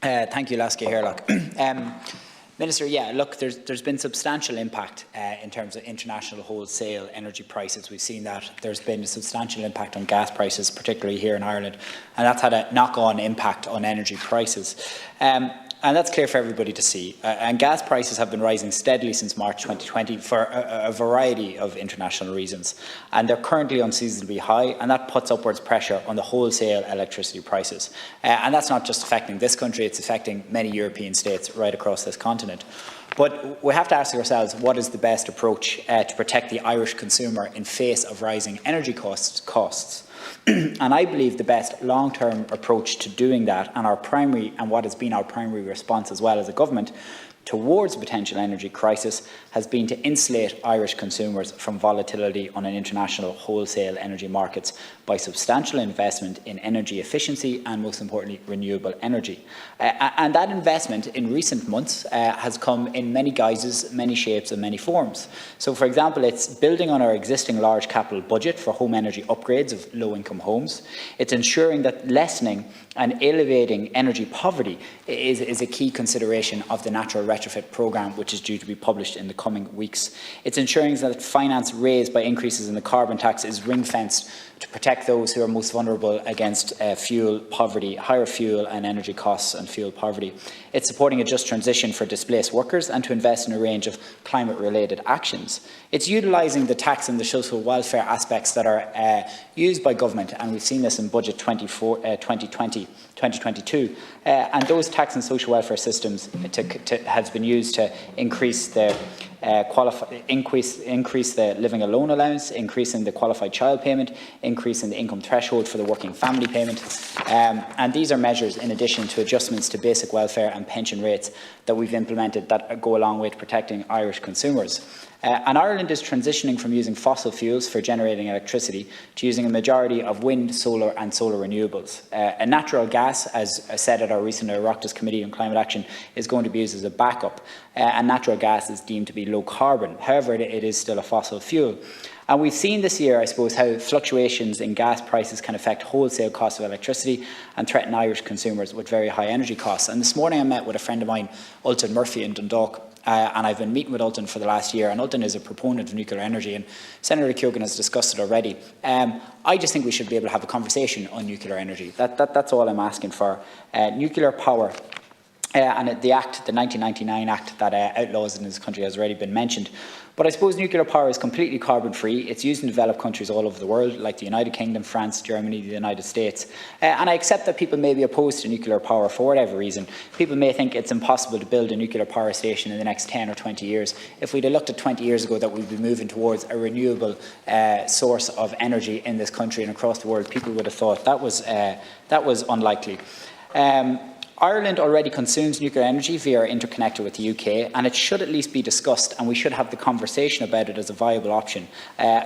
Thank you, Lasky Herlock. Minister, yeah, look, there's been substantial impact in terms of international wholesale energy prices. We've seen that there's been a substantial impact on gas prices, particularly here in Ireland, and that's had a knock-on impact on energy prices. And that's clear for everybody to see. And gas prices have been rising steadily since March 2020 for a variety of international reasons. And they're currently unseasonably high, and that puts upwards pressure on the wholesale electricity prices. And that's not just affecting this country, it's affecting many European states right across this continent. But we have to ask ourselves, what is the best approach to protect the Irish consumer in face of rising energy costs? And I believe the best long-term approach to doing that, and what has been our primary response as well as a government towards a potential energy crisis, has been to insulate Irish consumers from volatility on an international wholesale energy markets by substantial investment in energy efficiency and, most importantly, renewable energy. And that investment in recent months has come in many guises, many shapes and many forms. So, for example, it's building on our existing large capital budget for home energy upgrades of low-income homes. It's ensuring that lessening and elevating energy poverty is a key consideration of the Natural Retrofit programme, which is due to be published in the coming weeks. It's ensuring that finance raised by increases in the carbon tax is ring-fenced to protect those who are most vulnerable against fuel poverty, higher fuel and energy costs and fuel poverty. It's supporting a just transition for displaced workers and to invest in a range of climate-related actions. It's utilising the tax and the social welfare aspects that are used by government, and we've seen this in Budget 2022, and those tax and social welfare systems has been used to increase the increase the living alone allowance, increasing the qualified child payment, increasing the income threshold for the working family payment. And these are measures in addition to adjustments to basic welfare and pension rates that we've implemented that go a long way to protecting Irish consumers. And Ireland is transitioning from using fossil fuels for generating electricity to using a majority of wind, solar and solar renewables. And natural gas, as said at our recent Oireachtas Committee on Climate Action, is going to be used as a backup. And natural gas is deemed to be low carbon. However, it is still a fossil fuel. And we've seen this year, I suppose, how fluctuations in gas prices can affect wholesale costs of electricity and threaten Irish consumers with very high energy costs. And this morning I met with a friend of mine, Ultan Murphy in Dundalk, and I've been meeting with Ultan for the last year, and Ultan is a proponent of nuclear energy, and Senator Keoghan has discussed it already. I just think we should be able to have a conversation on nuclear energy. That's all I'm asking for. Nuclear power. And the 1999 Act that outlaws in this country has already been mentioned. But I suppose nuclear power is completely carbon-free. It's used in developed countries all over the world, like the United Kingdom, France, Germany, the United States. And I accept that people may be opposed to nuclear power for whatever reason. People may think it's impossible to build a nuclear power station in the next 10 or 20 years. If we'd have looked at 20 years ago that we'd be moving towards a renewable source of energy in this country and across the world, people would have thought that was unlikely. Ireland already consumes nuclear energy via our interconnector with the UK, and it should at least be discussed, and we should have the conversation about it as a viable option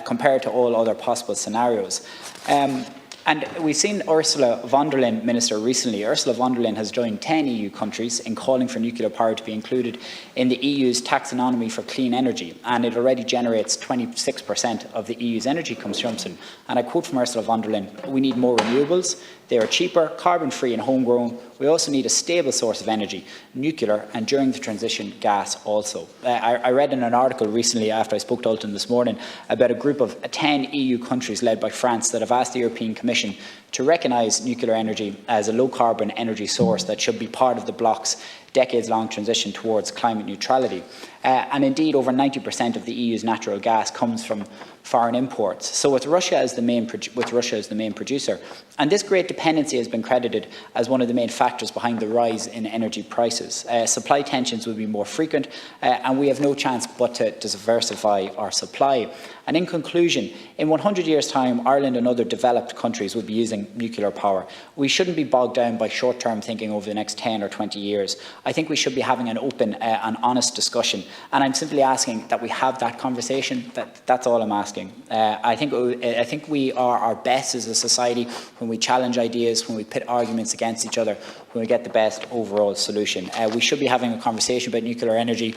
compared to all other possible scenarios. And we've seen Ursula von der Leyen, Minister, recently. Ursula von der Leyen has joined 10 EU countries in calling for nuclear power to be included in the EU's taxonomy for clean energy, and it already generates 26% of the EU's energy consumption. And I quote from Ursula von der Leyen, "We need more renewables. They are cheaper, carbon-free and homegrown. We also need a stable source of energy, nuclear, and during the transition, gas also." I read in an article recently after I spoke to Ultan this morning about a group of 10 EU countries led by France that have asked the European Commission to recognise nuclear energy as a low-carbon energy source that should be part of the bloc's decades-long transition towards climate neutrality. And indeed, over 90% of the EU's natural gas comes from foreign imports. So with Russia as the main producer, and this great dependency has been credited as one of the main factors behind the rise in energy prices. Supply tensions will be more frequent, and we have no chance but to diversify our supply. And in conclusion, in 100 years' time, Ireland and other developed countries will be using nuclear power. We shouldn't be bogged down by short-term thinking over the next 10 or 20 years. I think we should be having an open and honest discussion. And I'm simply asking that we have that conversation. That's all I'm asking. I think we are our best as a society when we challenge ideas, when we pit arguments against each other, when we get the best overall solution. We should be having a conversation about nuclear energy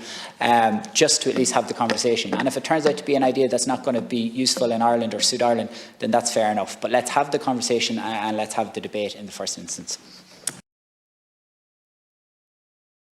just to at least have the conversation. And if it turns out to be an idea that's not going to be useful in Ireland or suit Ireland, then that's fair enough. But let's have the conversation and let's have the debate in the first instance.